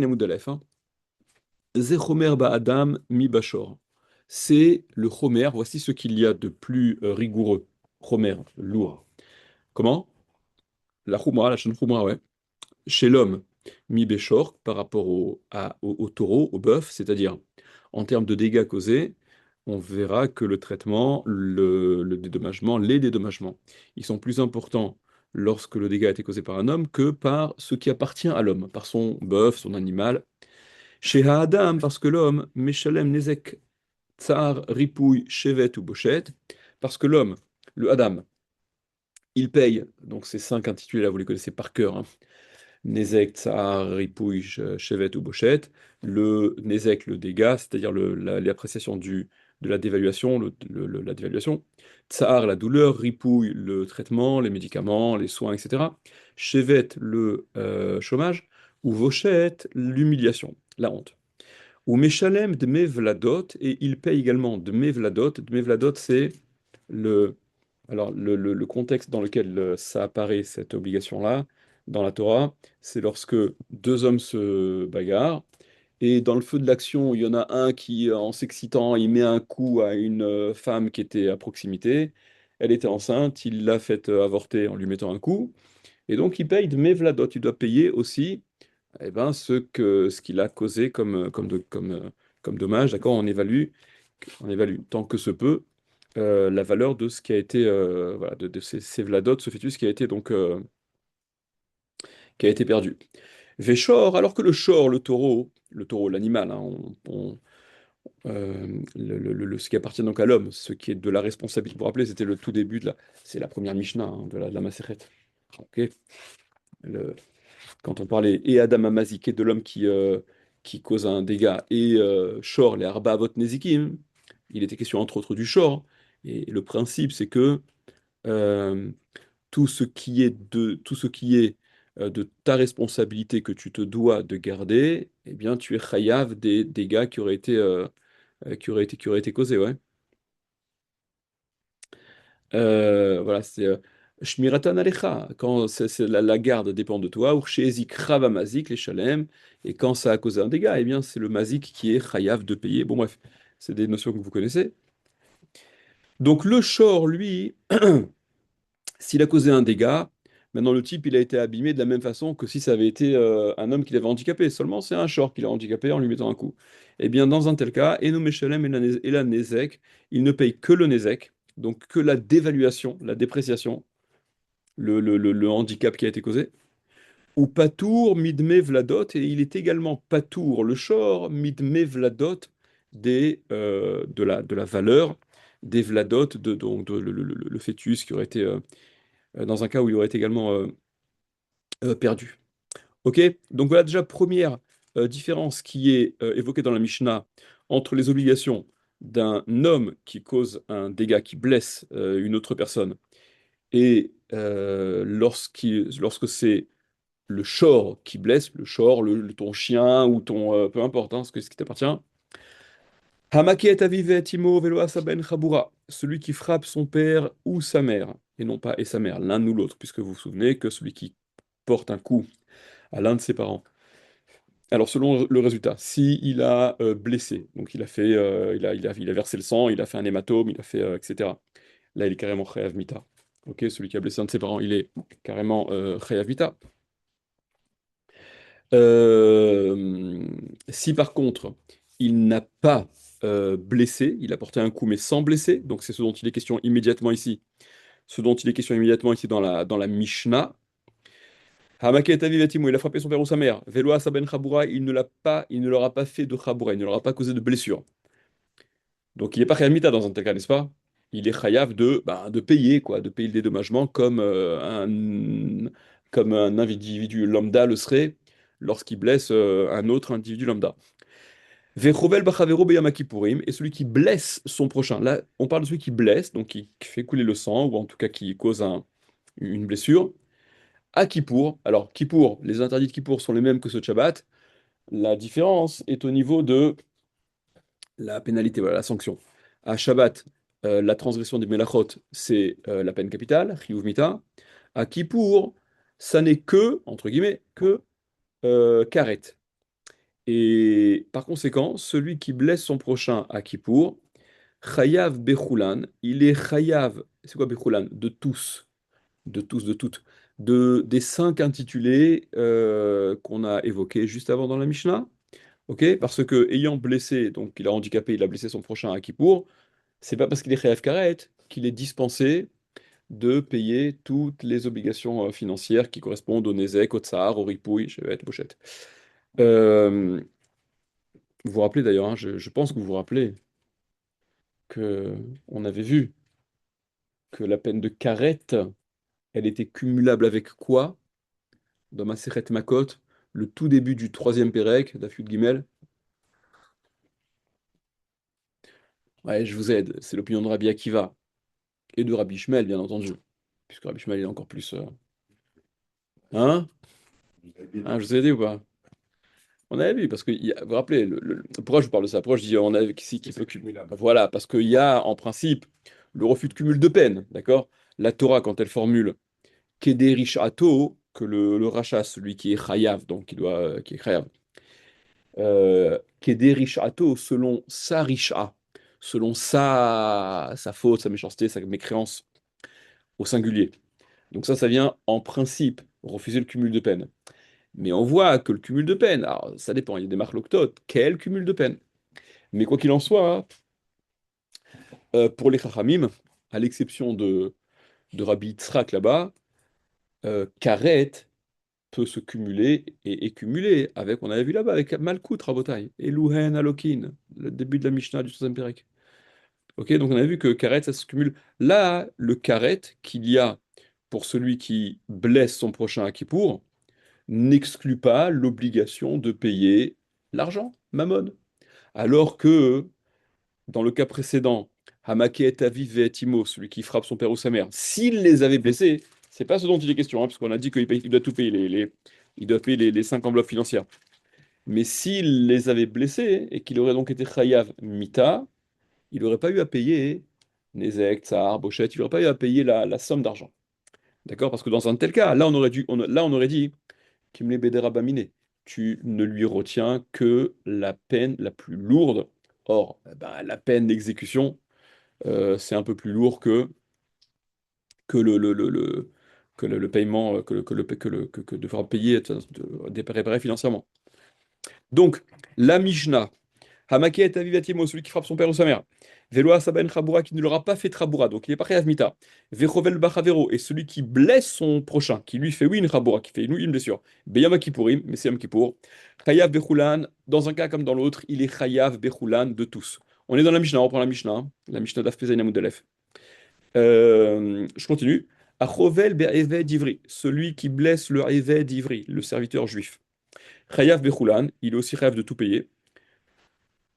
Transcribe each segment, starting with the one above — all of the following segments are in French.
Nemoud Aleph, hein. Ze Chomer Ba'adam mi Bashor. C'est le Chomer, voici ce qu'il y a de plus rigoureux. Chomer, lourd. Comment? La Choumra, la chaîne Choumra, ouais. Chez l'homme, mi Beshor, par rapport au taureau, au bœuf, c'est-à-dire en termes de dégâts causés, on verra que le traitement, le dédommagement, les dédommagements, ils sont plus importants lorsque le dégât a été causé par un homme que par ce qui appartient à l'homme, par son bœuf, son animal. Chez Haadam, parce que l'homme, Meshalem Nezek Tsar Ripouille Shevet ou Bochet, parce que l'homme, le Adam, il paye, donc ces cinq intitulés là, vous les connaissez par cœur, hein. Nezek, Tsar, Ripouille, Shevet ou Bochet, le Nezek, le dégât, c'est-à-dire l'appréciation de la dévaluation, la dévaluation, Tsar, la douleur, Ripouille, le traitement, les médicaments, les soins, etc. Shevet, le chômage, ou Vochet, l'humiliation, la honte. Ou Meshalem de Mevladot, et il paye également de Mevladot. De Mevladot, c'est le, le contexte dans lequel ça apparaît, cette obligation-là, dans la Torah, c'est lorsque deux hommes se bagarrent, et dans le feu de l'action, il y en a un qui, en s'excitant, il met un coup à une femme qui était à proximité. Elle était enceinte, il l'a fait avorter en lui mettant un coup, et donc il paye de Mevladot. Il doit payer aussi eh ben, ce qu'il a causé comme dommage, d'accord, on évalue tant que se peut la valeur de ce qui a été, voilà, de ces vladotes, ce fœtus qui a été perdu. Véchor, alors que le taureau, l'animal, hein, ce qui appartient donc à l'homme, ce qui est de la responsabilité, vous vous rappelez, c'était le tout début c'est la première Mishnah hein, de la Masechet. Ok. Le- Quand on parlait et Adam Amazik et de l'homme qui cause un dégât, et Shor, les Arba Avot Nezikim, il était question entre autres du Shor. Et le principe, c'est que euh, tout ce qui est de ta responsabilité que tu te dois de garder, eh bien, tu es chayav des dégâts qui auraient été causés, ouais. Voilà, c'est Shmiratan Alecha, quand la garde dépend de toi, ou chez Ezik Rava Mazik, les Shalem, et quand ça a causé un dégât, eh bien c'est le Mazik qui est chayav de payer. Bon, bref, c'est des notions que vous connaissez. Donc le Shor, lui, s'il a causé un dégât, maintenant le type il a été abîmé de la même façon que si ça avait été un homme qui l'avait handicapé. Seulement c'est un Shor qui l'a handicapé en lui mettant un coup. Eh bien dans un tel cas, Eno Meshalem et la Nezek, il ne paye que le Nezek, donc que la dévaluation, la dépréciation le handicap qui a été causé. Ou Patour Midme Vladot, et il est également Patour le Shor Midme Vladot de la valeur des Vladot, donc le fœtus qui aurait été, dans un cas où il aurait été également perdu. Ok? Donc voilà déjà première différence qui est évoquée dans la Mishnah entre les obligations d'un homme qui cause un dégât, qui blesse une autre personne, et lorsque c'est le shor qui blesse, le shor, ton chien ou ton... peu importe hein, ce qui t'appartient. Hamaket avivet imo velo asaben chabura, celui qui frappe son père ou sa mère, et non pas et sa mère, l'un ou l'autre, puisque vous vous souvenez que celui qui porte un coup à l'un de ses parents. Alors selon le résultat, si il a blessé, donc il a fait, il a versé le sang, il a fait un hématome, il a fait, etc. Là, il est carrément chayav mita. Ok, celui qui a blessé un de ses parents, il est carrément chayav mita. Euh, Si par contre, il n'a pas blessé, il a porté un coup mais sans blesser, donc c'est ce dont il est question immédiatement ici, ce dont il est question immédiatement ici dans la Mishnah. Hamaket avivatim, il a frappé son père ou sa mère. Veloa saben chabura, il ne leur a pas fait de chabura, il ne leur a pas causé de blessure. Donc il n'est pas khayamita dans un tel cas, n'est-ce pas? Il est chayav de payer, quoi, de payer le dédommagement comme un individu lambda le serait lorsqu'il blesse un autre individu lambda. Vechovel bachavero beyama kippourim, et celui qui blesse son prochain. Là, on parle de celui qui blesse, donc qui fait couler le sang, ou en tout cas qui cause une blessure, à Kippour. Alors, Kippour, les interdits de Kippour sont les mêmes que ceux de Shabbat. La différence est au niveau de la pénalité, voilà, la sanction. À Shabbat, la transgression des Melachot, c'est la peine capitale, Chiyuv Mita. À Kippour, ça n'est que, entre guillemets, que karet. Et par conséquent, celui qui blesse son prochain à Kippour, Chayav Bechulan, il est Chayav, c'est quoi Bechulan? De tous, de toutes, des cinq intitulés qu'on a évoqués juste avant dans la Mishnah, ok? Parce que ayant blessé, donc il a handicapé, il a blessé son prochain à Kippour, c'est pas parce qu'il est Chayav Karet qu'il est dispensé de payer toutes les obligations financières qui correspondent au Nézek, au Tsar, au Ripouille, Chevet, Pochette. Euh, vous vous rappelez d'ailleurs, hein, je pense que vous vous rappelez que on avait vu que la peine de Karet, elle était cumulable avec quoi? Dans Masechet Makot, le tout début du troisième Pérec, d'Afyud Gimel. Ouais, je vous aide, c'est l'opinion de Rabbi Akiva et de Rabbi Ishmael, bien entendu, puisque Rabbi Ishmael est encore plus. Hein? Hein, je vous ai aidé ou pas? On avait vu, parce que, vous vous rappelez, pourquoi je vous parle de ça? Pourquoi je dis on a qui peut cumuler? Voilà, parce qu'il y a en principe le refus de cumul de peine, d'accord? La Torah, quand elle formule Kederish Ato, que le rachat, celui qui est Chayav, donc qui est Chayav, Kederish Ato, selon sa Risha, selon sa faute, sa méchanceté, sa mécréance au singulier. Donc ça vient en principe refuser le cumul de peine. Mais on voit que le cumul de peine, alors ça dépend, il y a des marques loctotes, quel cumul de peine? Mais quoi qu'il en soit, pour les Chachamim, à l'exception de Rabbi Yitzhak là-bas, Karet peut se cumuler et cumuler avec, on avait vu là-bas, avec Malkout Rabotai, Eluhen Alokin, le début de la Mishnah du 3 Pérec. Ok, donc on a vu que Karet, ça se cumule. Là, le Karet qu'il y a pour celui qui blesse son prochain à Kippour n'exclut pas l'obligation de payer l'argent, Mammon. Alors que dans le cas précédent, Hamaket Aviv et Timo, celui qui frappe son père ou sa mère, s'il les avait blessés, c'est pas ce dont il est question, hein, parce qu'on a dit il doit tout payer, il doit payer les cinq enveloppes financières. Mais s'il les avait blessés et qu'il aurait donc été Chayav Mita, il n'aurait pas eu à payer Nezek, Tsar, Bochette, il n'aurait pas eu à payer la somme d'argent. D'accord? Parce que dans un tel cas, là on aurait là on aurait dit Kimle Bedera Bamine, tu ne lui retiens que la peine la plus lourde. Or, ben, la peine d'exécution, c'est un peu plus lourd que le paiement, que devoir payer, de réparer financièrement. Donc, la Mishnah, Hamaket Avivatimo, celui qui frappe son père ou sa mère, Veloa Saben Chaboura, qui ne l'aura pas fait Traboura, donc il n'est pas Chayav Mita, Vechovel Bachavero, et celui qui blesse son prochain, qui lui fait oui une Chaboura, qui fait une blessure, Beyama Kippourim, mais c'est Yom Kippour, Chayav Bechulan, dans un cas comme dans l'autre, il est Chayav Bechulan de tous. On est dans la Mishnah, on reprend la Mishnah d'Af Pezaïna Moudalef. Je continue. Achovel be'eved d'Ivri, celui qui blesse le eved d'Ivri, le serviteur juif. Chayav bechulan, il est aussi rêve de tout payer.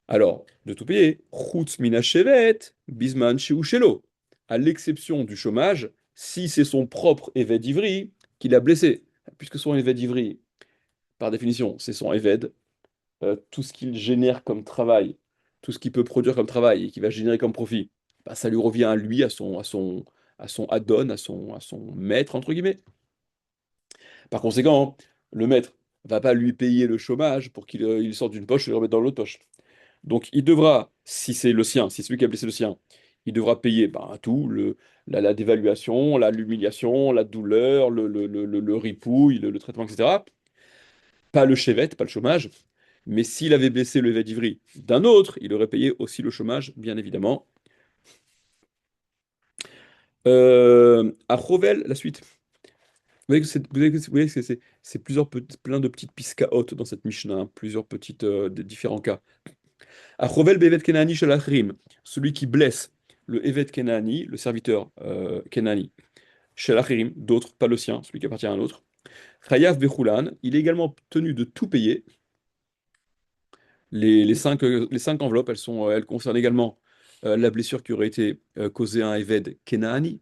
Alors, de tout payer. Chutz mina shevet, bisman shelo. À l'exception du chômage, si c'est son propre eved d'Ivri qui l'a blessé. Puisque son eved d'Ivri, par définition, c'est son eved, tout ce qu'il génère comme travail, tout ce qu'il peut produire comme travail et qui va générer comme profit, bah, ça lui revient à lui, à son addon, à son maître, entre guillemets. Par conséquent, le maître va pas lui payer le chômage pour qu'il sorte d'une poche et le remette dans l'autre poche. Donc il devra, si c'est le sien, si c'est celui qui a blessé le sien, il devra payer bah, tout, la dévaluation, l'humiliation, la douleur, le ripouille, le traitement, etc. Pas le chevet, pas le chômage. Mais s'il avait blessé le évêque d'Ivry d'un autre, il aurait payé aussi le chômage, bien évidemment. À Rovel, la suite. Vous voyez que c'est plein de petites piscaotes dans cette Mishnah, hein, plusieurs petites, des différents cas. À Rovel Bevet Kenani Shalachrim, celui qui blesse le Evet Kenani, le serviteur Kenani, Shalachrim, d'autres, pas le sien, celui qui appartient à un autre. Chayav Bechulan, il est également tenu de tout payer. Les cinq enveloppes, elles concernent également la blessure qui aurait été causée à un Eved Kenani.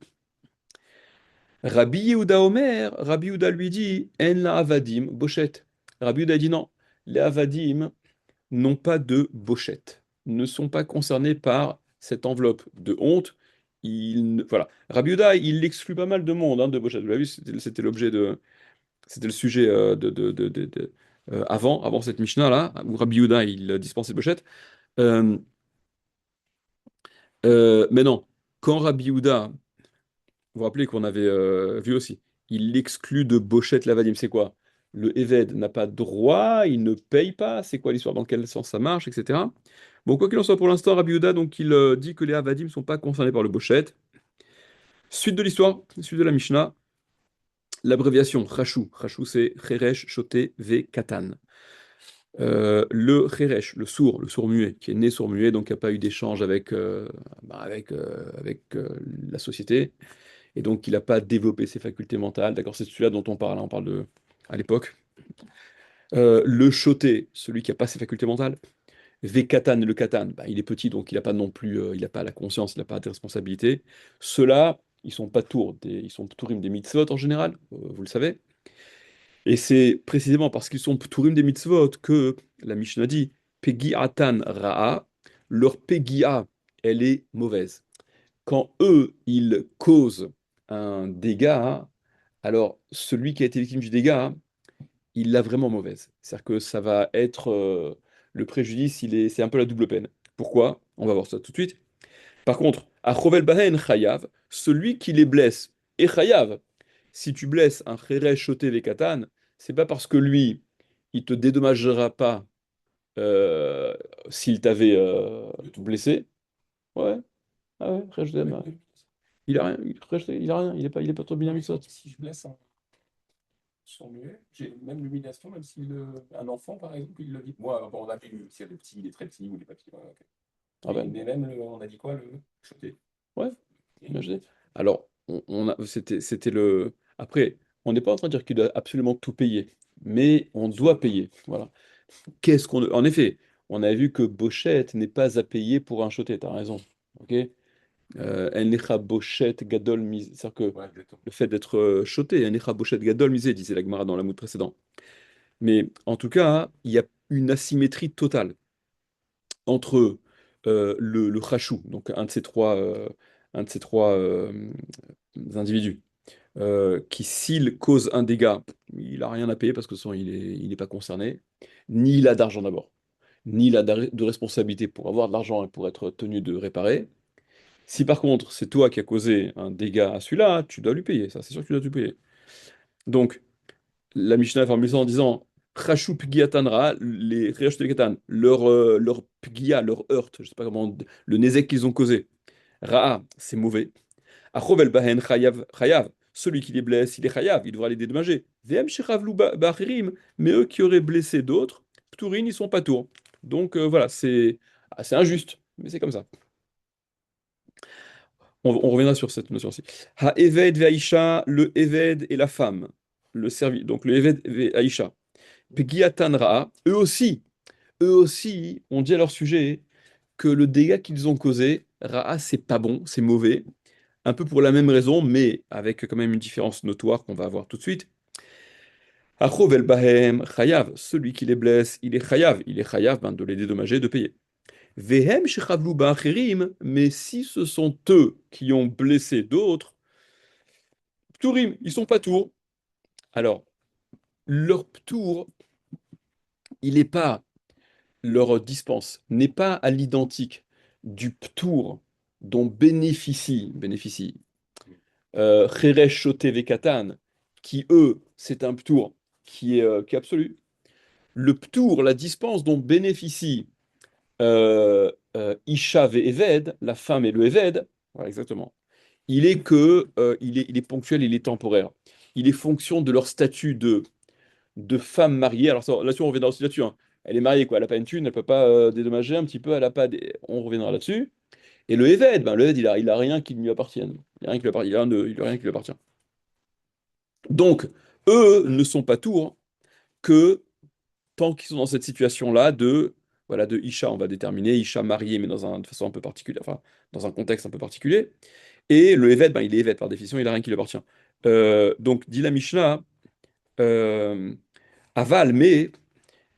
Rabbi Yehuda Omer, Rabbi Yehuda lui dit, En la avadim bochette. Rabbi Yehuda dit non, les avadim n'ont pas de bochette, ne sont pas concernés par cette enveloppe de honte. Voilà. Rabbi Yehuda, il exclut pas mal de monde hein, de bochette. Vous l'avez vu, c'était le sujet avant cette Mishnah-là, où Rabbi Yehuda, il dispensait Bochet. Euh, mais non, quand Rabbi Yehuda, vous vous rappelez qu'on avait vu aussi, il exclut de Bochet l'avadim, c'est quoi? Le Eved n'a pas droit, il ne paye pas, c'est quoi l'histoire, dans quel sens ça marche, etc. Bon, quoi qu'il en soit, pour l'instant, Rabbi Yehuda, donc, il dit que les avadim ne sont pas concernés par le Bochet. Suite de l'histoire, suite de la Mishnah, l'abréviation Chachou. Chachou, c'est Cheresh, Shoté, Ve, Katan. Le Cheresh, le sourd muet, qui est né sourd muet, donc qui n'a pas eu d'échange avec la société, et donc il n'a pas développé ses facultés mentales. D'accord, c'est celui-là dont on parle, hein, on parle de à l'époque. Le Shoté, celui qui n'a pas ses facultés mentales. Vekatan, le Katan, bah, il est petit, donc il n'a pas non plus, il n'a pas la conscience, il n'a pas de responsabilité. Ceux-là, ils sont pas tours, ils sont tourim des mitzvot en général, vous le savez. Et c'est précisément parce qu'ils sont tourim des mitzvot que la Mishnah dit Pegiatan Ra'a, leur Pegia, elle est mauvaise. Quand eux, ils causent un dégât, alors celui qui a été victime du dégât, il l'a vraiment mauvaise. C'est-à-dire que ça va être le préjudice, c'est un peu la double peine. Pourquoi? On va voir ça tout de suite. Par contre, à Chovel Bahen Chayav, celui qui les blesse est Chayav. Si tu blesses un Khere Shoté Vekatan, c'est pas parce que lui, il te dédommagera pas euh, s'il t'avait blessé. Ouais, ah ouais, Rejdem, il a rien, il a rien, il est pas trop bien mis ça. Si je blesse un sourd muet, j'ai même l'humiliation, même si un enfant, par exemple, il le vit. Moi, bon, on a vu si elle est petit, il est très petit, ou il est pas petit. Ouais, ok. Ah ben, Mais même, on a dit quoi, le choqué. ouais. Imaginez. Alors, c'était le. Après, on n'est pas en train de dire qu'il doit absolument tout payer, mais on doit payer. Voilà. En effet, on a vu que Bochette n'est pas à payer pour un shoté, t'as raison. Ok? El necha Bochette gadol mise. C'est-à-dire que Ouais, exactement. le fait d'être shoté, El necha Bochette gadol misé, disait la Gemara dans la mood précédent. Mais en tout cas, il y a une asymétrie totale entre le chachou, donc un de ces trois individus qui, s'il cause un dégât, il n'a rien à payer parce que sinon il est pas concerné, ni il a d'argent d'abord, ni il a de responsabilité pour avoir de l'argent et pour être tenu de réparer. Si par contre c'est toi qui as causé un dégât à celui-là, tu dois lui payer, ça c'est sûr que tu dois lui payer. Donc la Mishnah a formulé ça en disant Chachou Pgiatanra, les Resh Katan, leur Pgia, leur heurte, je sais pas comment, le nézek qu'ils ont causé. Ra'a, c'est mauvais. Achov el bahen chayav, chayav. Celui qui les blesse, il est chayav, il devra les dédommager. Vem shechavlu ba'achirim. Mais eux qui auraient blessé d'autres, pturin, ils sont pas tours. Donc voilà, c'est injuste, mais c'est comme ça. On reviendra sur cette notion-ci. Ha eved ve'aisha, le eved et la femme, le servi. Donc le eved ve'aisha. Pegiatan ra'a, eux aussi, on dit à leur sujet que le dégât qu'ils ont causé, ra'a, c'est pas bon, c'est mauvais. Un peu pour la même raison, mais avec quand même une différence notoire qu'on va avoir tout de suite. Achov el bahem chayav, celui qui les blesse, il est chayav ben, de les dédommager, de payer. Vehem shechavlu ba'acherim, mais si ce sont eux qui ont blessé d'autres, pturim, ils sont pas tours. Alors, leur ptour, il n'est pas, leur dispense n'est pas à l'identique du ptour dont bénéficie Cheresh Shoté Vekatan, qui eux, c'est un ptour qui est absolu. Le ptour, la dispense dont bénéficie Isha ve Eved, la femme et le Eved, voilà exactement, il est ponctuel, il est temporaire. Il est fonction de leur statut de femme mariée. Alors là-dessus, on reviendra aussi là-dessus, hein. Elle est mariée, quoi. Elle n'a pas une thune, elle peut pas dédommager un petit peu, elle a pas on reviendra là-dessus. Et le Eved, ben, le Eved, il a rien qui lui appartienne. Il a rien qui lui appartient. Il a rien qui lui appartient. Donc, eux ne sont pas tours que tant qu'ils sont dans cette situation-là voilà, de Isha, on va déterminer, Isha mariée, mais de façon un peu particulière, enfin, dans un contexte un peu particulier. Et le Eved, ben, il est Eved par définition, il n'a rien qui lui appartient. Donc, dit la Mishnah, euh, Aval, mais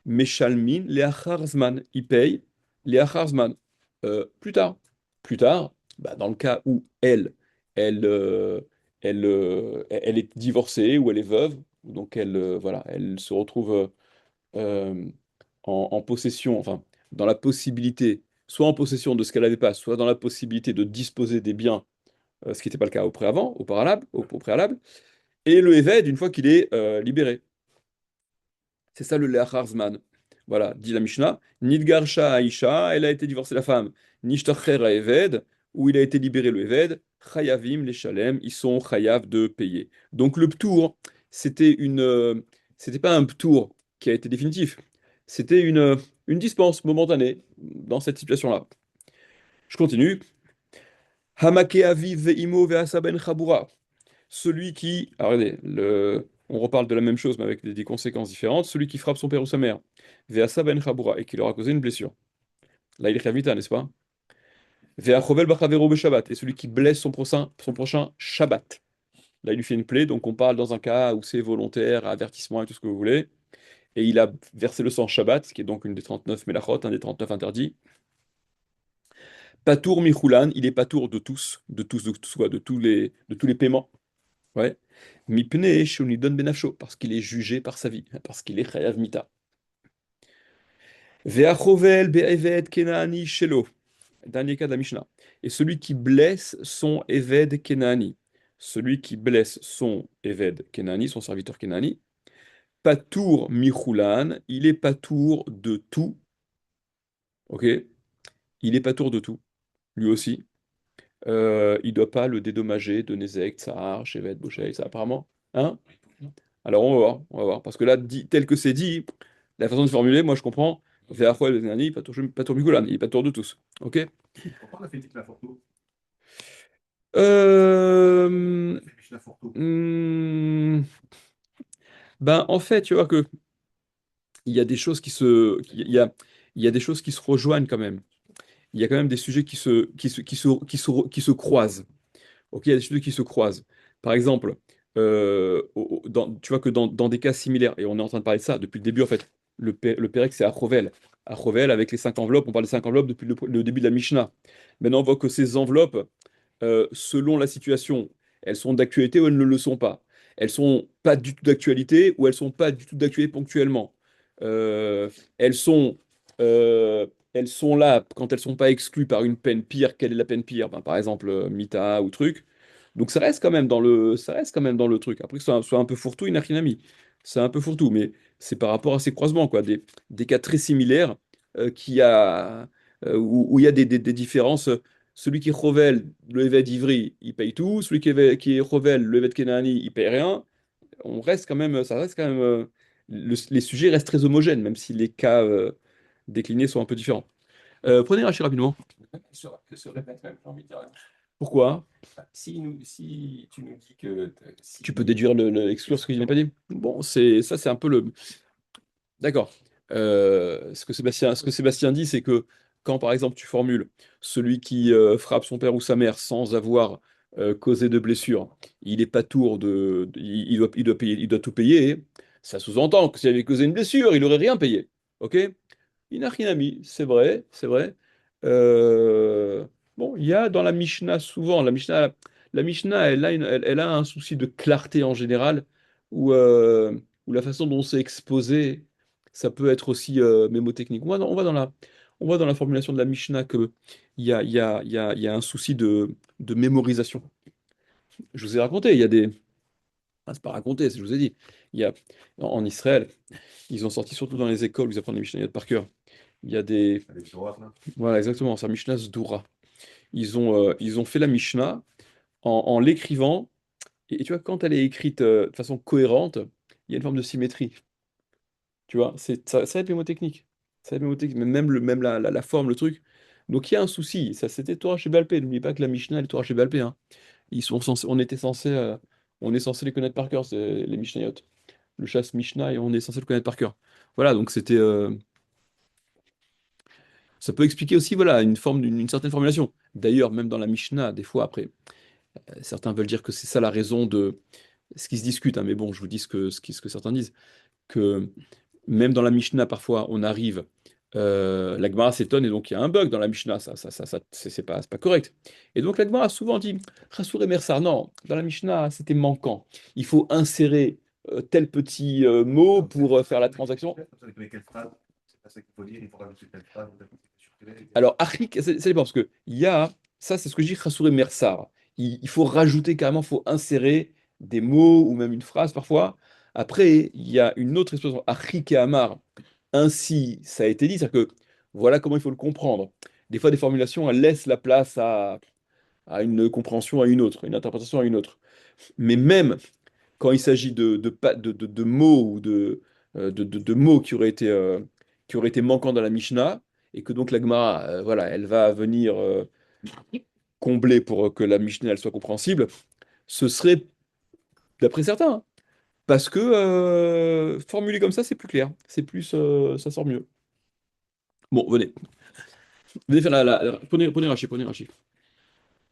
Meshalmin, Leachar Zman, il paye Leachar Zman. Plus tard. Plus tard, bah, dans le cas où elle, elle est divorcée ou elle est veuve, donc voilà, elle se retrouve euh, en possession, enfin, dans la possibilité, soit en possession de ce qu'elle n'avait pas, soit dans la possibilité de disposer des biens, ce qui n'était pas le cas au préalable, et le Eved une fois qu'il est libéré. C'est ça le Leachar Zman. Voilà, dit la Mishnah. Nidgarsha Aisha, elle a été divorcée la femme. Nishtacher Eved, où il a été libéré le Eved. Chayavim les Shalem, ils sont chayav de payer. Donc le ptour, c'était pas un ptour qui a été définitif. C'était une dispense momentanée dans cette situation-là. Je continue. Hamake aviv ve'imo ve'asa ben chabura. Celui qui, alors regardez, on reparle de la même chose mais avec des conséquences différentes, celui qui frappe son père ou sa mère, Ve'asa ben chabura, et qui leur a causé une blessure. Là, il est chavita, n'est-ce pas? Ve'achovel b'chavero beShabbat, et celui qui blesse son prochain Shabbat. Là, il lui fait une plaie, donc on parle dans un cas où c'est volontaire, avertissement et tout ce que vous voulez, et il a versé le sang Shabbat, ce qui est donc une des 39 mélachot, un des 39 interdits. Patour michulan, il est patour de tous quoi, de tous les paiements. Ouais. Mipne shunidon benafsho, parce qu'il est jugé par sa vie, parce qu'il est chayav mita. Ve'achovel be'eved kenani shelo. Dernier cas de la Mishnah. Et celui qui blesse son Eved Kenani. Celui qui blesse son Eved Kenani, son serviteur Kenani. Patour Michulan, il est patour de tout. Ok? Il est patour de tout, lui aussi. Il ne doit pas le dédommager de Nezek, Tsar, Shevet, Boshé, ça apparemment. Hein? Alors on va voir, on va voir. Parce que là, tel que c'est dit, la façon de formuler, moi je comprends. Ve'achol Kenani, patour Michulan, il est patour de tous. Ok? Pourquoi on a fait Tikna Forto? Euh, On a fait Mishnah Forto. hmm, ben, en fait, tu vois que il y a des choses il y a des choses qui se rejoignent quand même. Il y a quand même des sujets qui se croisent. Ok, il y a des sujets qui se croisent. Par exemple, tu vois que dans des cas similaires, et on est en train de parler de ça depuis le début, en fait, le Pérec, c'est Achovel. Achovel, avec les 5 enveloppes, on parle des 5 enveloppes depuis le début de la Mishnah. Maintenant, on voit que ces enveloppes, selon la situation, elles sont d'actualité ou elles ne le sont pas. Elles sont pas du tout d'actualité ou elles sont pas du tout d'actualité ponctuellement. Euh, elles sont, elles sont là quand elles sont pas exclues par une peine pire. Quelle est la peine pire? Ben, par exemple, mita ou truc. Donc ça reste quand même dans le truc. Après que ce soit un peu fourre-tout, Inachinami. C'est un peu fourre-tout, mais c'est par rapport à ces croisements, quoi. Des cas très similaires où il y a des différences. Celui qui est Chovel, le Evet Ivri, il paye tout. Celui qui est Chovel, le Evet Kenani, il paye rien. Ça reste quand même. Les sujets restent très homogènes, même si les cas déclinés sont un peu différents. Prenez Rachid rapidement. Que se répète même, j'ai envie de dire. Pourquoi? Si tu nous dis que Tu peux si déduire exclure ce que je n'ai pas dit. Bon, c'est un peu le. D'accord. Ce que Sébastien dit, c'est que quand, par exemple, tu formules celui qui frappe son père ou sa mère sans avoir causé de blessure, il est pas tour il doit payer, il doit tout payer. Ça sous-entend que s'il avait causé une blessure, il n'aurait rien payé. Ok? Inachinami, c'est vrai, c'est vrai. Euh, bon, il y a dans la Mishnah souvent, la Mishnah, elle a un souci de clarté en général, où la façon dont c'est exposé, ça peut être aussi mémotechnique. On voit dans la formulation de la Mishnah que il y a un souci de mémorisation. Je vous ai raconté, il y a des. Ah, c'est pas raconté, je vous ai dit. Il y a, en Israël, ils ont sorti surtout dans les écoles où ils apprennent les Mishnayot par cœur. Il y a des. avec droite là. Voilà, exactement, c'est un Mishnah Sdoura. Ils ont fait la Mishnah en l'écrivant, et tu vois, quand elle est écrite de façon cohérente, il y a une forme de symétrie. Tu vois, ça va être mémotechnique. Ça va être mémotechnique, mais même la forme, le truc. Donc il y a un souci, ça c'était Torah chez Balpé. N'oublie pas que la Mishnah, elle est Torah chez Balpé, hein. On est censé les connaître par cœur, c'est les Mishnayot. Le chasse Mishnah, et on est censé le connaître par cœur. Voilà, donc ça peut expliquer aussi, voilà, une certaine formulation. D'ailleurs, même dans la Mishnah, des fois, après, certains veulent dire que c'est ça la raison de ce qui se discute, hein, mais bon, je vous dis ce que certains disent, que même dans la Mishnah, parfois, on arrive, la Gemara s'étonne, et donc il y a un bug dans la Mishnah, c'est pas correct. Et donc la Gemara a souvent dit, Chassour et Mersar, non, dans la Mishnah, c'était manquant. Il faut insérer tel petit mot pour faire la transaction. Mais quelle phrase? C'est pas ça qu'il faut dire, il faut rajouter telle phrase, Alors, Achrik, ça dépend, parce que il y a, ça c'est ce que je dis, Chassouré Mersar. Il faut rajouter carrément, il faut insérer des mots ou même une phrase parfois. Après, il y a une autre expression, Achrik et Amar. Ainsi, ça a été dit, c'est-à-dire que voilà comment il faut le comprendre. Des fois, des formulations, elles laissent la place à une compréhension à une autre, une interprétation à une autre. Mais même quand il s'agit de mots ou de mots qui auraient été manquants dans la Mishnah, et que donc la Gemara, voilà, elle va venir combler pour que la Mishnah elle soit compréhensible, ce serait, d'après certains, hein, parce que formulé comme ça, c'est plus clair, c'est plus, ça sort mieux. Bon, venez faire prenez Rashi, prenez Rashi.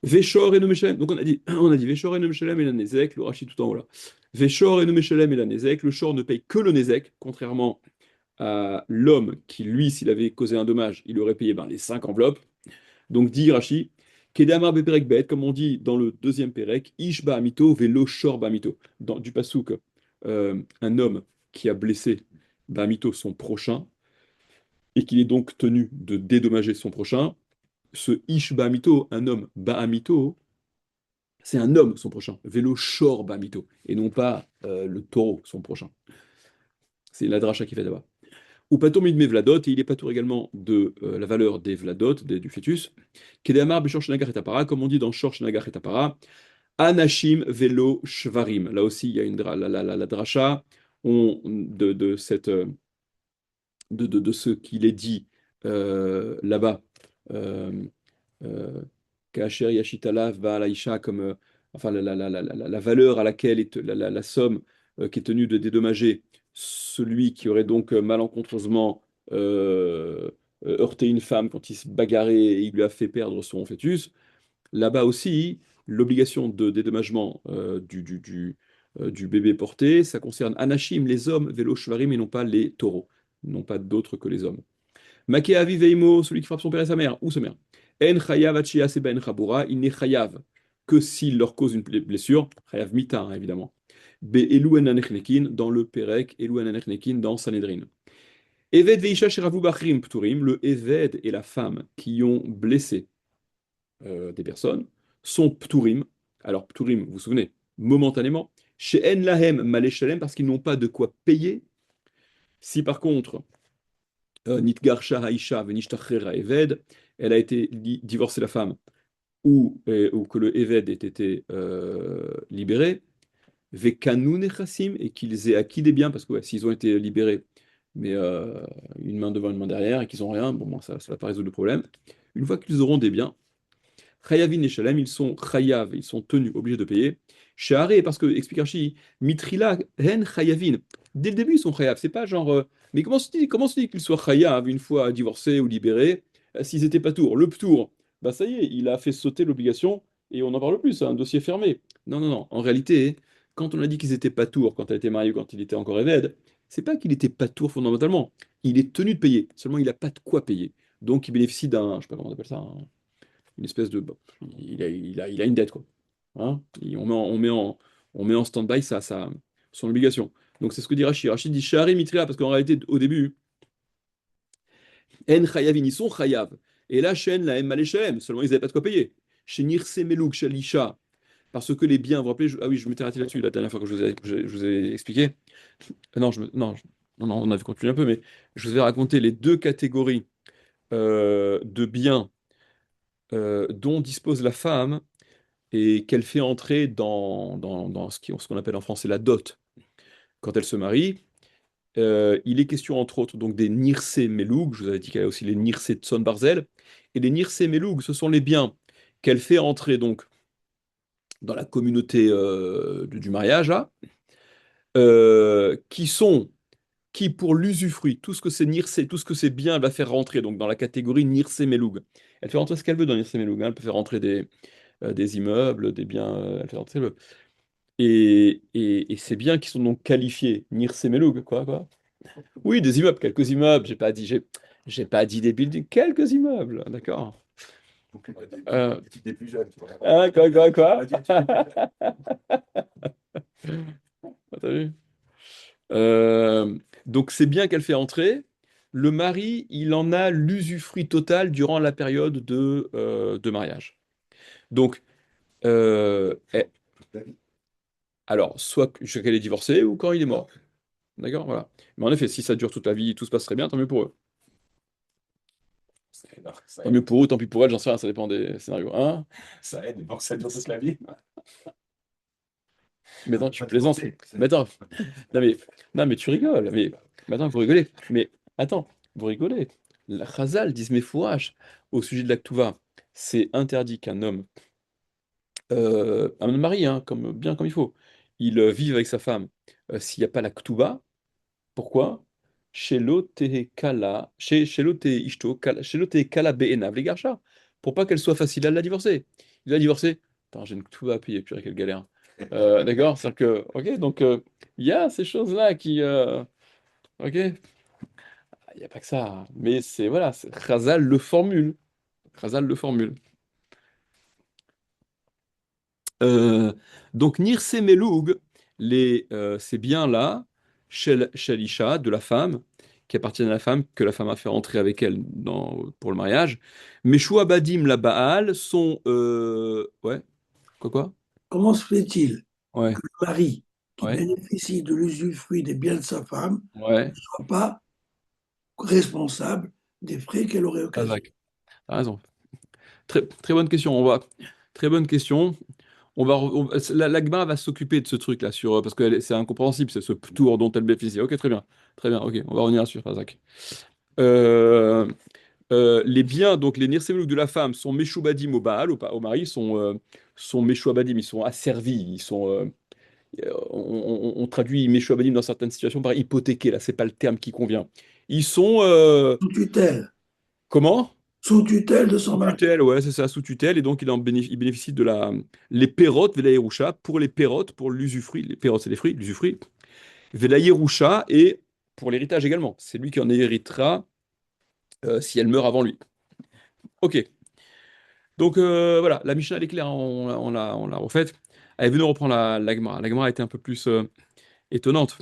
Véchor et Meshalem. Donc on a dit Véchor et Meshalem et la Nézek, le Rashi tout en haut là. Véchor et Meshalem et la Nézek, le Shor ne paye que le Nézek, contrairement à l'homme qui, lui, s'il avait causé un dommage, il aurait payé les 5 enveloppes. Donc dit Rashi, Kedamar Beperek Bet, comme on dit dans le deuxième Perek, Ish Ba'amito velo Shor Ba'amito. Du Passouk, un homme qui a blessé Ba'amito, son prochain, et qu'il est donc tenu de dédommager son prochain. Ce Ish Ba'amito, un homme Ba'amito, c'est un homme son prochain, vélo Shor Ba'amito, et non pas le taureau son prochain. C'est la dracha qui fait là-bas. Ou patour midme vladot, et il est patour également de la valeur des vladot, du fœtus. Kedamar b'shor shenagar et tapara, comme on dit dans shor shenagar et tapara, anashim velo shvarim. Là aussi, il y a la dracha de cette, de ce qu'il est dit là-bas. Euh, Kacher Yashitalav Baalaisha, comme enfin, la valeur à laquelle est la somme qui est tenue de dédommager celui qui aurait donc malencontreusement heurté une femme quand il se bagarrait et il lui a fait perdre son fœtus. Là-bas aussi, l'obligation de dédommagement du bébé porté, ça concerne Anashim, les hommes, Vélo Shvarim, et non pas les taureaux, non pas d'autres que les hommes. Maké avi veimo, celui qui frappe son père et sa mère, ou sa mère. En chayav achia seba en chabura, il n'est chayav que s'il leur cause une blessure, chayav mita, hein, évidemment. Be elu en anechnekin, dans le Perek, elu en anechnekin, dans Sanhedrin. Eved veisha sheravu bachrim pturim, le Eved et la femme qui ont blessé des personnes sont pturim. Alors pturim, vous vous souvenez, momentanément, chez en lahem maleshalem, parce qu'ils n'ont pas de quoi payer. Si par contre, Nitgarsha Haisha Venishtachera Eved, elle a été divorcée la femme, ou que le Eved ait été libéré, Vekanu Nechassim, et qu'ils aient acquis des biens, parce que ouais, s'ils ont été libérés, mais une main devant, une main derrière, et qu'ils n'ont rien, bon, ça va pas résoudre le problème. Une fois qu'ils auront des biens, Chayavin et Shalem, ils sont chayav, ils sont tenus, obligés de payer. Shahare, parce que, explique Rashi, Mitrila, Hen Chayavin. Dès le début, ils sont chayav. C'est pas genre. Mais comment se dit qu'ils soient chayav une fois divorcés ou libérés s'ils étaient pas tours? Le ptour, bah ça y est, il a fait sauter l'obligation et on n'en parle plus, c'est un dossier fermé. Non, non, non. En réalité, quand on a dit qu'ils étaient pas tours quand elle était mariée ou quand il était encore évêque, c'est pas qu'il était pas tour fondamentalement. Il est tenu de payer. Seulement, il n'a pas de quoi payer. Donc, il bénéficie d'un. Je sais pas comment on appelle ça. Une espèce de. Bon, il a une dette, quoi. Hein. On met en stand-by son obligation. Donc c'est ce que dit Rachid. Rachid dit Shahari Mitria, parce qu'en réalité, au début, En Chayavin, ils sont Chayav. Et là, Shen, la M Maléchem, seulement ils n'avaient pas de quoi payer. Chez Nirse Melouk, Shalisha, parce que les biens, vous vous rappelez, ah oui, je m'étais arrêté là-dessus la dernière fois que je vous ai expliqué. Non, non, on avait continué un peu, mais je vous ai raconté les deux catégories de biens dont dispose la femme et qu'elle fait entrer dans ce qu'on appelle en français la dot. Quand elle se marie, il est question entre autres donc des nirse meloug, je vous avais dit qu'il y a aussi les nirse tson barzel, et les nirse meloug, ce sont les biens qu'elle fait entrer donc dans la communauté du mariage, là, qui pour l'usufruit, tout ce que c'est nirse, tout ce que c'est bien, elle va faire rentrer donc dans la catégorie nirse meloug. Elle fait rentrer ce qu'elle veut dans nirse meloug, hein. Elle peut faire rentrer des immeubles, des biens, elle fait rentrer et ces biens qui sont donc qualifiés Nirsemelug, quoi. Oui, des immeubles, quelques immeubles, j'ai pas dit des buildings, quelques immeubles, d'accord. Des plus jeunes, tu vois. Quoi? Adulte. T'as vu? Euh, donc c'est bien qu'elle fait entrer. Le mari, il en a l'usufruit total durant la période de mariage. Donc, alors, soit qu'elle est divorcée ou quand il est mort. D'accord? Voilà. Mais en effet, si ça dure toute la vie, tout se passe très bien, tant mieux pour eux. Non, ça Tant mieux aide. pour eux, tant pis pour elle, j'en sais rien, ça dépend des scénarios. Hein? Ça aide, donc ça dure toute la vie. Mais attends, tu Pas plaisantes. divorcé. Mais attends, non mais, non mais tu rigoles. Mais attends, vous rigolez. Mais attends, vous rigolez. La Chazal disent mes fourrages au sujet de la Ktuva. C'est interdit qu'un homme, un mari, hein, bien comme il faut, il vive avec sa femme s'il n'y a pas la Ktuva. Pourquoi? Shelo tehe kala, shelo tehe ishto, shelo tehe kala be'enav les garchas. Pour pas qu'elle soit facile à la divorcer. Il va divorcer. Attends, j'ai une Ktuva à payer, purée, quelle galère. D'accord? C'est-à-dire que, ok, donc il y a ces choses-là qui, ok, il n'y a pas que ça, hein. Mais c'est, voilà, Chazal le formule. Chazal le formule. Euh, donc, Nirse Meloug, ces biens-là, chez l'Isha, de la femme, qui appartiennent à la femme, que la femme a fait entrer avec elle pour le mariage. Meshua Badim, la Baal, sont. Ouais, quoi? Comment se fait-il Ouais, que le mari qui ouais, bénéficie de l'usufruit des biens de sa femme ouais. ne soit pas responsable des frais qu'elle aurait occasionnés? Razak, t'as raison. Très, très bonne question. Très bonne question. La Gemara va s'occuper de ce truc-là, parce que c'est incompréhensible, c'est ce tour dont elle bénéficie. Ok, très bien. Très bien, ok, on va revenir sur Razak. Euh, les biens, donc les nirsevelouk de la femme, sont Meshubadim au Baal, au mari, sont Meshubadim, ils sont asservis, on traduit Meshubadim dans certaines situations par hypothéqués, là, c'est pas le terme qui convient. Ils sont, Sous tutelle, comment? sous tutelle de Sous son mari. tutelle, ouais, c'est ça, sous tutelle, et donc il bénéficie les pérotes, Vela Yerusha, pour les pérotes, pour l'usufruit, les pérotes c'est les fruits, l'usufruit, Vela Yerusha, et pour l'héritage également, c'est lui qui en héritera si elle meurt avant lui. Ok, donc voilà, la Mishnah elle est claire, hein, on l'a refaite. Allez, venez, on reprend la Gemara. La Gemara était un peu plus étonnante.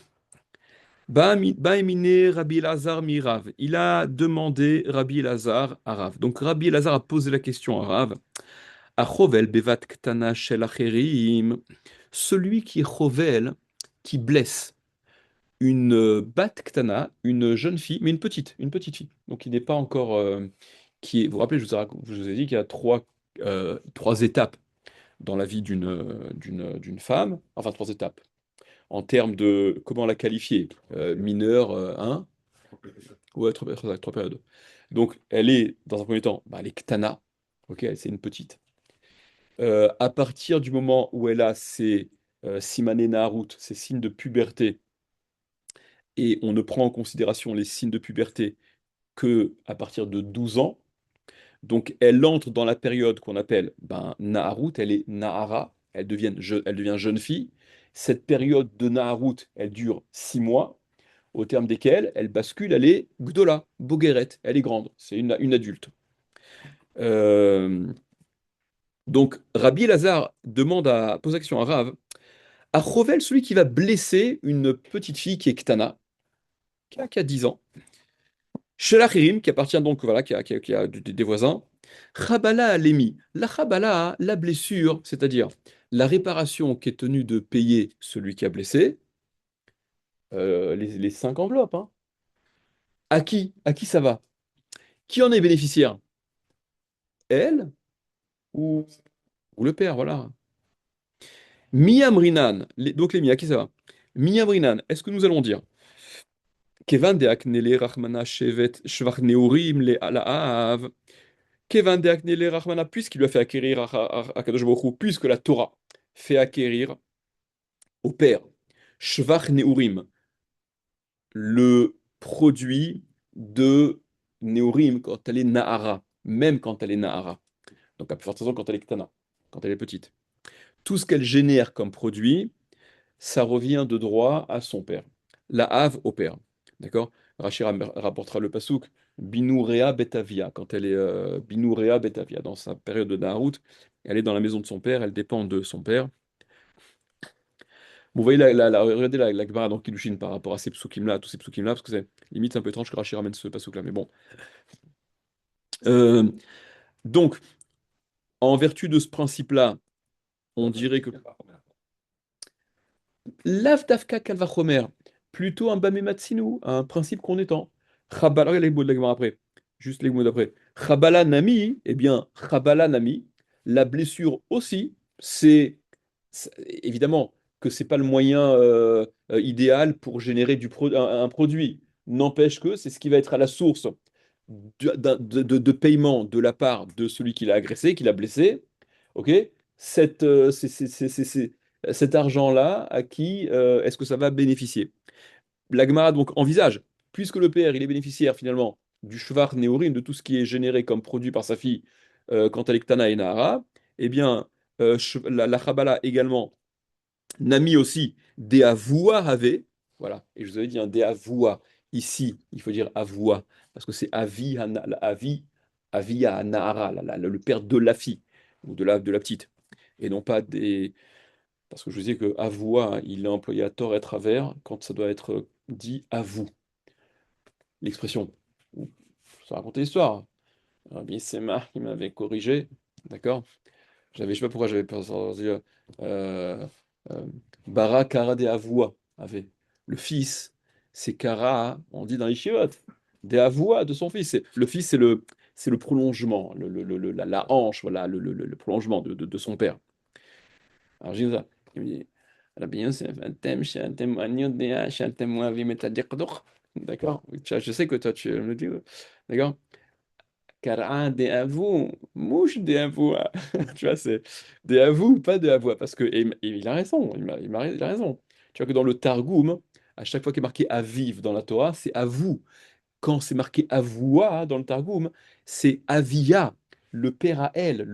Ba'emine Rabbi Elazar mi Rav. Il a demandé Rabbi Elazar à Rav. Donc Rabbi Elazar a posé la question à Rav. Achovel bevat ktana shel acherim. Celui qui est chovel, qui blesse une bat ktana, une jeune fille, mais une petite fille. Donc il n'est pas encore, vous vous rappelez, je vous ai dit qu'il y a trois étapes dans la vie d'une femme, enfin trois étapes, en termes de comment la qualifier, mineure, hein, ouais, trois périodes. Donc elle est, dans un premier temps, bah, elle est ktana, ok, c'est une petite. À partir du moment où elle a ses simané naharut, ses signes de puberté, et on ne prend en considération les signes de puberté que à partir de 12 ans, donc elle entre dans la période qu'on appelle naharut, elle est nahara, elle devient jeune fille. Cette période de naharut, elle dure 6 mois, au terme desquels elle bascule, elle est gdola, bogueret, elle est grande, c'est une adulte. Euh, donc Rabbi Lazare pose la question à Rav. À Chovel, celui qui va blesser une petite fille qui est Ktana, qui a 10 ans, chez l'Achirim, qui appartient donc, voilà, qui a des voisins, Chabala Alemi. La Chabala, la blessure, c'est-à-dire la réparation qui est tenue de payer celui qui a blessé, les 5 enveloppes, hein. À qui? À qui ça va? Qui en est bénéficiaire? Elle ou, ou le père, voilà. Miyamrinan, donc les mi, à qui ça va? Miyamrinan, est-ce que nous allons dire Kevan de Aknele Rachmana Shevet Shvach Neurim le Alaav. Kevan de Aknele Rachmana, puisqu'il lui a fait acquérir à Kadosh Baruch Hu, puisque la Torah fait acquérir au père Shvach Neurim, le produit de Neurim quand elle est Nahara, même quand elle est Nahara. Donc à plus forte raison quand elle est Ktana, quand elle est petite. Tout ce qu'elle génère comme produit, ça revient de droit à son père. La Have au père. D'accord? Rachid rapportera le pasouk Binourea Betavia, quand elle est Binourea Betavia, dans sa période de Naharut, elle est dans la maison de son père, elle dépend de son père. Bon, vous voyez, regardez la Gemara dans Kiddushin par rapport à ces psukim-là, tous ces psukim-là, parce que c'est limite un peu étrange que Rashi ramène ce pasuk-là, mais bon. Euh, donc, en vertu de ce principe-là, on dirait que Lav Dafka Kalvachomer, plutôt un Bamematsinu, un principe qu'on étend. Chabala, regardez les mots de la Gemara après, juste les mots d'après. Chabala Nami, eh bien, Chabala Nami, la blessure aussi, évidemment que c'est pas le moyen idéal pour générer un produit. N'empêche que c'est ce qui va être à la source de paiement de la part de celui qui l'a agressé, qui l'a blessé. Ok? Cette, Cet argent-là, à qui est-ce que ça va bénéficier? La Gemara donc envisage, puisque le père il est bénéficiaire finalement du shvar néorim, de tout ce qui est généré comme produit par sa fille quand elle est Ktana et Nahara, eh bien, la Chabala également Nami aussi, Deavoua avait, voilà, et je vous avais dit un Deavoua, ici, il faut dire Avoua, parce que c'est Avi à Nahara, le père de la fille, ou de la petite, et non pas des. Parce que je vous disais que Avoua, il est employé à tort et à travers, quand ça doit être dit à vous, l'expression. Ça raconte l'histoire. Rabbi Sema, il m'avait corrigé, d'accord? Je sais pas pourquoi j'avais pas entendu euh, euh, Bara Kara de Avua avait. Le fils, c'est Kara, on dit dans les Yeshivot, de Avua de son fils. Le fils, c'est le prolongement, la hanche, voilà, le prolongement de son père. Alors j'ai dit ça. Il me dit, Rabbi Yosef, un thème, chez un thème, chez un thème, d'accord? Je sais que toi, tu me le dis, d'accord? Kara de avou, mouche de avou. Tu vois, c'est de avou, pas de avou. Parce que, et il a raison, il a raison. Tu vois que dans le Targum, à chaque fois qu'il est marqué aviv dans la Torah, c'est avou. Quand c'est marqué avoua dans le Targum, c'est avia, le père à elle,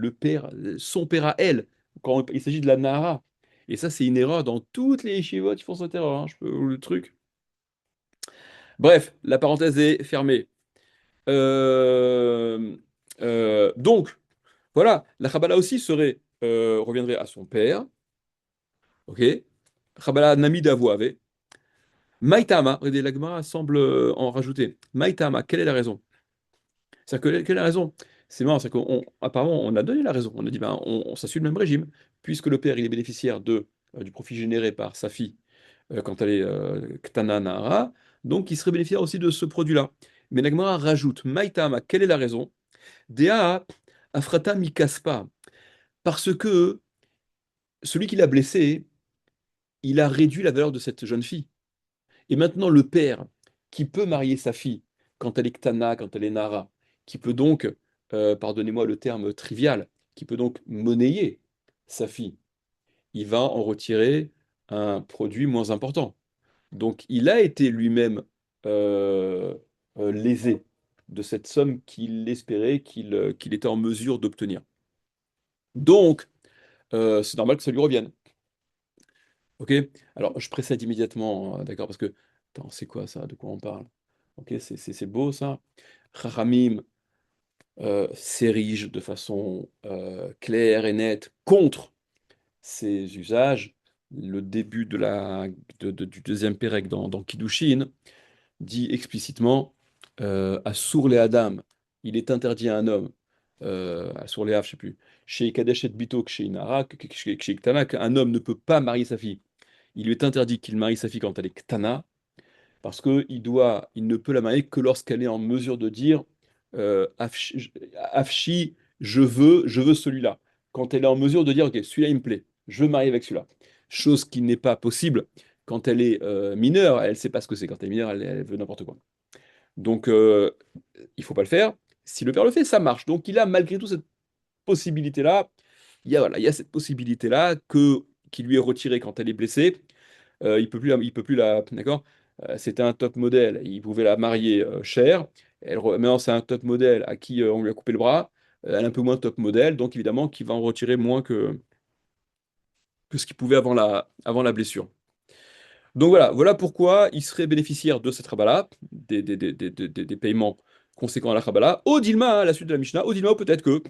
son père à elle, quand il s'agit de la Nahara. Et ça, c'est une erreur dans toutes les yeshivot, ils font cette erreur, hein, le truc. Bref, la parenthèse est fermée. Euh, donc, voilà, la Chabala aussi reviendrait à son père, ok? Chabala Nami d'Avouave. Maïtama, regardez, la Gemara semble en rajouter. Maïtama, quelle est la raison? C'est-à-dire quelle est la raison? C'est marrant, c'est qu'apparemment, on a donné la raison. On a dit, ben, ça suit le même régime, puisque le père, il est bénéficiaire du profit généré par sa fille quand elle est Ktana Nahara, donc il serait bénéficiaire aussi de ce produit-là. Mais la Gemara rajoute, Maïtama, quelle est la raison? Dea Afrata Mikaspa. Parce que celui qui l'a blessé, il a réduit la valeur de cette jeune fille. Et maintenant, le père, qui peut marier sa fille quand elle est Ktana, quand elle est Nara, qui peut donc, pardonnez-moi le terme trivial, qui peut donc monnayer sa fille, il va en retirer un produit moins important. Donc, il a été lui-même euh, lésé de cette somme qu'il espérait qu'il était en mesure d'obtenir. Donc, c'est normal que ça lui revienne. Ok? Alors, je précède immédiatement, d'accord, parce que, attends, c'est quoi ça? De quoi on parle? Ok, c'est beau ça. Chachamim s'érige de façon claire et nette contre ces usages. Le début du deuxième pérec dans Kiddushin dit explicitement à Sour les Adam, il est interdit à un homme, à Sour les Hav, je sais plus, chez Kadesh et Bito, chez Inara, chez Ktana, qu'un homme ne peut pas marier sa fille. Il lui est interdit qu'il marie sa fille quand elle est Ktana, parce il ne peut la marier que lorsqu'elle est en mesure de dire Afshi, je veux celui-là. Quand elle est en mesure de dire, ok, celui-là il me plaît, je veux marier avec celui-là. Chose qui n'est pas possible quand elle est mineure, elle ne sait pas ce que c'est. Quand elle est mineure, elle veut n'importe quoi. Donc, il faut pas le faire. Si le père le fait, ça marche. Donc, il a malgré tout cette possibilité-là. Voilà, il y a cette possibilité-là qui lui est retirée quand elle est blessée. D'accord? C'était un top modèle. Il pouvait la marier cher. Maintenant, c'est un top modèle à qui on lui a coupé le bras. Elle est un peu moins top modèle, donc évidemment, qui va en retirer moins que ce qu'il pouvait avant la blessure. Donc voilà pourquoi il serait bénéficiaire de cette Kabbalah, des paiements conséquents à la Kabbalah. Au Dilma, à la suite de la Mishnah, au Dilma, peut-être que.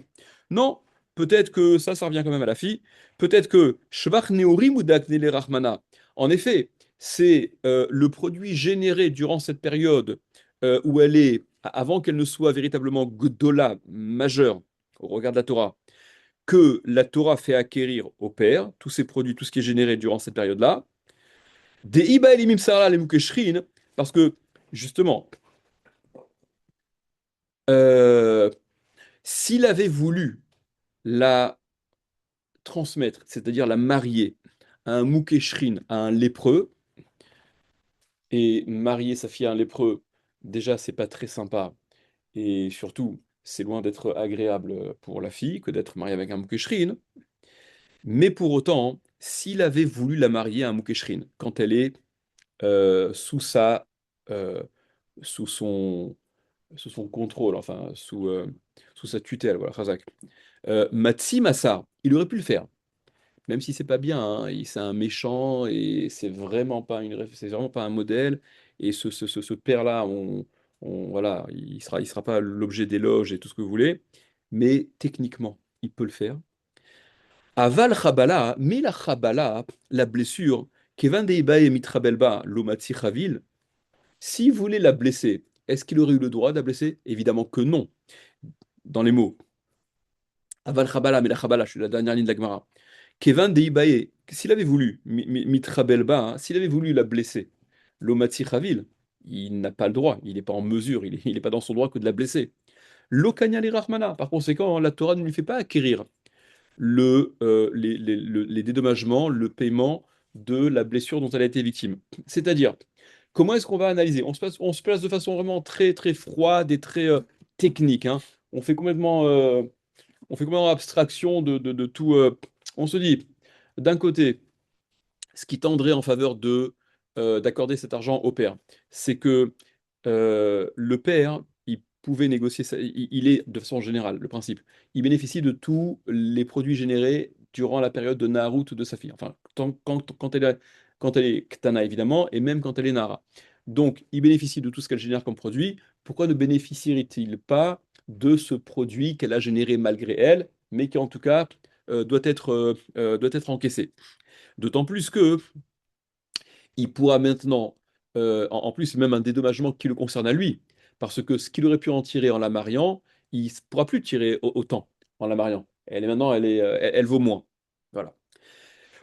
Non, peut-être que ça revient quand même à la fille. Peut-être que Shvach Neorim ou Daknele Rahmana. En effet, c'est le produit généré durant cette période où elle est, avant qu'elle ne soit véritablement Gdola, majeure, au regard de la Torah, que la Torah fait acquérir au père, tous ces produits, tout ce qui est généré durant cette période-là, des Iba Elimim Sarah les Mukeshrin, parce que justement, euh, s'il avait voulu la transmettre, c'est-à-dire la marier à un Mukeshrin, à un lépreux, et marier sa fille à un lépreux, déjà, c'est pas très sympa, et surtout, c'est loin d'être agréable pour la fille que d'être mariée avec un Mukeshrin. Mais pour autant, s'il avait voulu la marier à un Mukeshrin, quand elle est sous euh, sous son, sous son contrôle, enfin, sous sa tutelle, voilà, Khazak. Matsi Massa, il aurait pu le faire, même si c'est pas bien, hein, c'est un méchant et c'est vraiment pas un modèle. Et ce père-là, voilà, il sera pas l'objet d'éloges et tout ce que vous voulez, mais techniquement, il peut le faire. Aval Chabala, mais la Chabala, la blessure, Kevan Deibae Mitrabelba, Lomatsi Chavil, s'il voulait la blesser, est-ce qu'il aurait eu le droit de la blesser? Évidemment que non. Dans les mots, Aval Chabala, mais la Chabala, je suis la dernière ligne de la Gemara. Kevan Deibae, s'il avait voulu, Mitrabelba, hein, s'il avait voulu la blesser, Lomatsi Chavil, il n'a pas le droit, il n'est pas en mesure, il n'est pas dans son droit que de la blesser. Lokanya li Rahmana, par conséquent, la Torah ne lui fait pas acquérir les dédommagements, le paiement de la blessure dont elle a été victime. C'est-à-dire, comment est-ce qu'on va analyser? On se place de façon vraiment très, très froide et très technique, hein. On fait complètement, euh, on fait complètement abstraction de tout. On se dit, d'un côté, ce qui tendrait en faveur d'accorder cet argent au père, c'est que le père, il pouvait négocier ça, il est, de façon générale, le principe, il bénéficie de tous les produits générés durant la période de Naharut de sa fille. Enfin, quand elle est Ktana, évidemment, et même quand elle est Nara. Donc, il bénéficie de tout ce qu'elle génère comme produit. Pourquoi ne bénéficierait-il pas de ce produit qu'elle a généré malgré elle, mais qui en tout cas doit être encaissé? D'autant plus que il pourra maintenant, en plus, c'est même un dédommagement qui le concerne à lui, parce que ce qu'il aurait pu en tirer en la mariant, il ne pourra plus tirer autant en la mariant. Elle est maintenant, elle vaut moins. Voilà.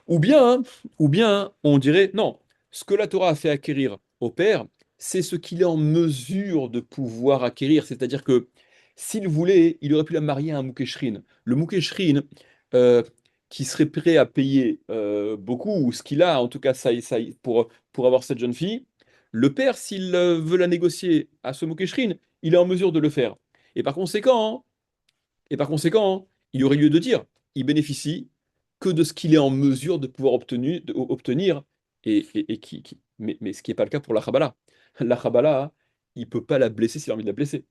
Ou bien, ou bien, on dirait, non, ce que la Torah a fait acquérir au père, c'est ce qu'il est en mesure de pouvoir acquérir. C'est-à-dire que s'il voulait, il aurait pu la marier à un Moukeshrin. Le Moukeshrin, euh, qui serait prêt à payer beaucoup, ou ce qu'il a, en tout cas, pour avoir cette jeune fille, le père, s'il veut la négocier à ce Moukeshrin, il est en mesure de le faire. Et par conséquent, et par conséquent, il aurait lieu de dire, il bénéficie que de ce qu'il est en mesure de pouvoir obtenir, mais ce qui n'est pas le cas pour la Khabala. La Khabala, il ne peut pas la blesser s'il a envie de la blesser.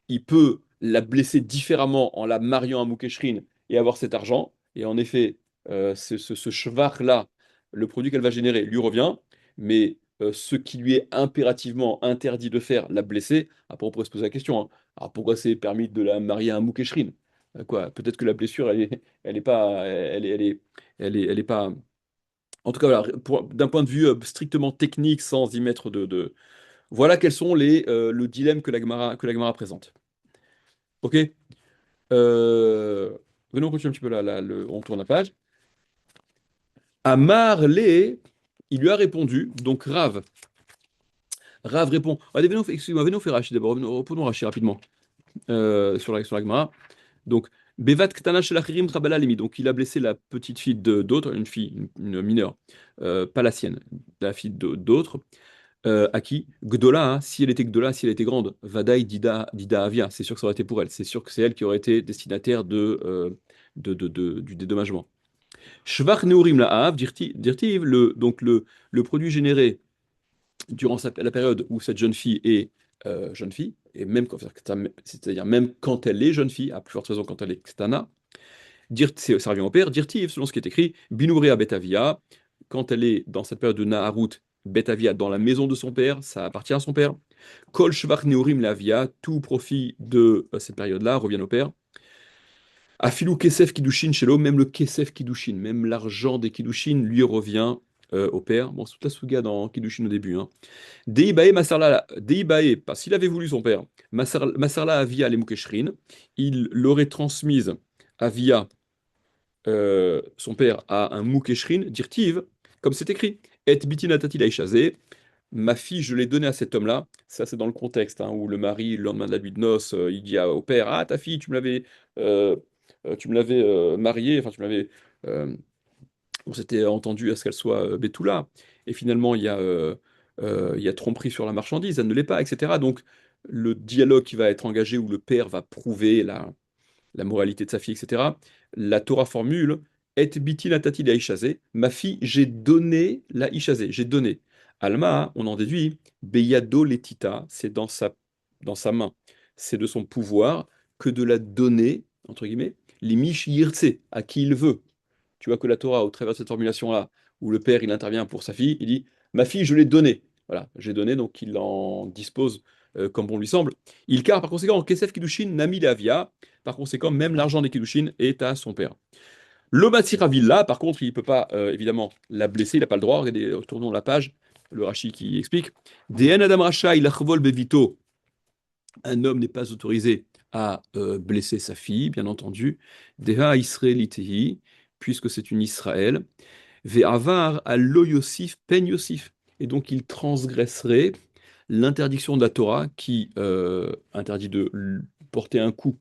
Il peut la blesser différemment en la mariant à Moukeshrin et avoir cet argent. Et en effet, ce shvar-là, le produit qu'elle va générer, lui revient. Mais ce qui lui est impérativement interdit de faire, la blesser, après on pourrait se poser la question, hein. Alors pourquoi c'est permis de la marier à un Moukeshrin? Quoi, peut-être que la blessure, elle est pas, elle est pas. En tout cas, voilà, d'un point de vue strictement technique, sans y mettre voilà quels sont le dilemme que la Gemara présente. Ok? Euh, Venons, on continue un petit peu là, on tourne la page. Amar le, il lui a répondu, donc Rav répond. Ah, excusez-moi, venons faire Rashi d'abord, reprenons Rashi rapidement sur la Gemara. Donc, Bevat Ktana Shelachirim Trabalalemi. Donc, il a blessé la petite fille d'autres, une fille, une mineure, pas la sienne, la fille d'autres. À qui? Gdola, hein, si elle était Gdola, si elle était grande, Vadaï Dida Avia, c'est sûr que ça aurait été pour elle. C'est sûr que c'est elle qui aurait été destinataire du dédommagement. Shvach Neurim La'av, dirtiv, donc le produit généré durant la période où cette jeune fille est jeune fille, et même c'est-à-dire même quand elle est jeune fille, à plus forte raison quand elle est Ktana, ça revient au père, dirtiv, selon ce qui est écrit, Binourea Betavia, quand elle est dans cette période de Naharut, Betavia, dans la maison de son père, ça appartient à son père. Kol Shvach Neurim Lavia, tout profit de cette période-là revient au père. Afilou Kesef Kiddushin Shelo, même le Kesef Kiddushin, même l'argent des Kiddushin lui revient au père. Bon, c'est toute la souga dans Kiddushin au début, hein. Deibae Masarla, Deibae, parce qu'il avait voulu son père, Masarla Avia les Mukeshrin, il l'aurait transmise Avia, son père, à un Mukeshrin, dirtiv, comme c'est écrit, Et biti natati laïchazé, ma fille, je l'ai donnée à cet homme-là. Ça, c'est dans le contexte, hein, où le mari, le lendemain de la nuit de noces, il dit au père, ah, ta fille, euh, tu me l'avais mariée, enfin, tu me l'avais on s'était entendu à ce qu'elle soit Betula, et finalement il y a tromperie sur la marchandise, elle ne l'est pas, etc. Donc le dialogue qui va être engagé où le père va prouver la moralité de sa fille, etc. La Torah formule Et biti natati la ishazé, ma fille, j'ai donné la ishazé, j'ai donné. Alma, on en déduit, beyado letita, c'est dans sa main, c'est de son pouvoir que de la donner, entre guillemets, limish yirtse, à qui il veut. Tu vois que la Torah, au travers de cette formulation-là, où le père il intervient pour sa fille, il dit ma fille, je l'ai donnée. Voilà, j'ai donné, donc il en dispose comme bon lui semble. Il car par conséquent, Kesef Kiddushin Nami Lavia, par conséquent, même l'argent des Kiddushin est à son père. L'Omatsira Villa, par contre, il ne peut pas évidemment la blesser, il n'a pas le droit. Regardez, tournons la page, le Rashi qui explique. Dn Adam Racha, il achvol bevito. Un homme n'est pas autorisé à blesser sa fille, bien entendu. Deha Israelitehi, puisque c'est une Israël. Ve'avar à lo Yosif pen Yosif. Et donc il transgresserait l'interdiction de la Torah qui interdit porter un coup.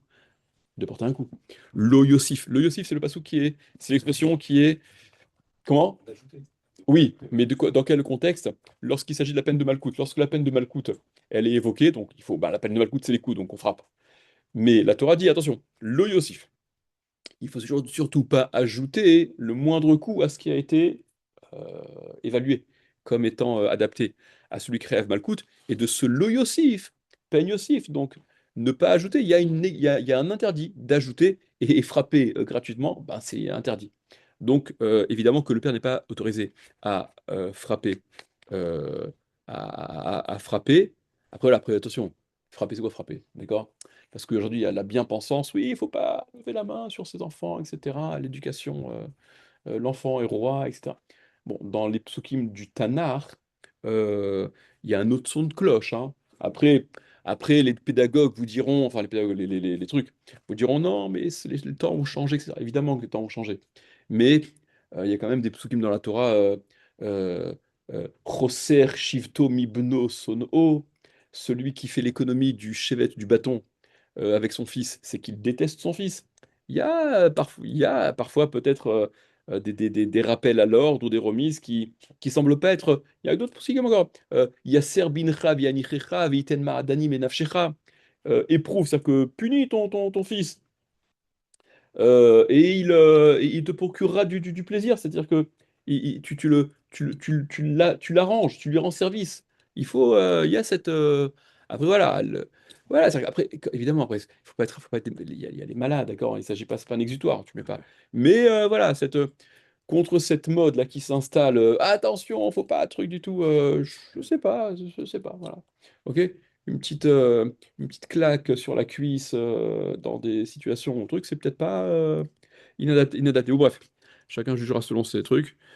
De porter un coup. Lo Yosif. Lo Yosif, c'est le passou c'est l'expression qui est, comment? D'ajouter. Oui, mais dans quel contexte? Lorsqu'il s'agit de la peine de Malkout. Lorsque la peine de Malkout, elle est évoquée, donc il faut, bah, la peine de Malkout, c'est les coups, donc on frappe. Mais la Torah dit, attention, Lo Yosif. Il faut surtout pas ajouter le moindre coût à ce qui a été évalué comme étant adapté à celui qui crève Malkout, et de ce lo Yossif, peine Yossif. Donc, ne pas ajouter, il y a un interdit d'ajouter et frapper gratuitement, ben, c'est interdit. Donc, évidemment que le père n'est pas autorisé à frapper. euh, à frapper. Après, attention, frapper, c'est quoi frapper? D'accord? Parce qu'aujourd'hui, il y a la bien-pensance, oui, il ne faut pas lever la main sur ses enfants, etc. L'éducation, l'enfant est roi, etc. Bon, dans les psukim du Tanakh, euh, il y a un autre son de cloche, hein. Après, après, les pédagogues vous diront, enfin les pédagogues, les trucs, vous diront non, mais les temps ont changé, etc. Évidemment que les temps ont changé. Mais il y a quand même des psukim dans la Torah, euh, Choser Shivto Mibno Sono, celui qui fait l'économie du chevet, du bâton, avec son fils, c'est qu'il déteste son fils. Il y a parfois peut-être des rappels à l'ordre ou des remises qui semblent pas être. Il y a d'autres aussi comme encore. Yasser bincha v'yanichecha v'iten ma'adani menafshecha. Éprouve, c'est-à-dire que punis ton fils. Et il te procurera du plaisir, c'est-à-dire que tu l'arranges, tu lui rends service. Il y a cette. Après, voilà. Voilà, après, évidemment, après, il y a les malades, d'accord? Il s'agit pas, c'est pas un exutoire, tu mets pas. Mais voilà, contre cette mode là qui s'installe, attention, faut pas truc du tout, je sais pas, je sais pas, voilà. Ok? Une petite claque sur la cuisse dans des situations, truc, c'est peut-être pas inadapté. Ou bref, chacun jugera selon ses trucs.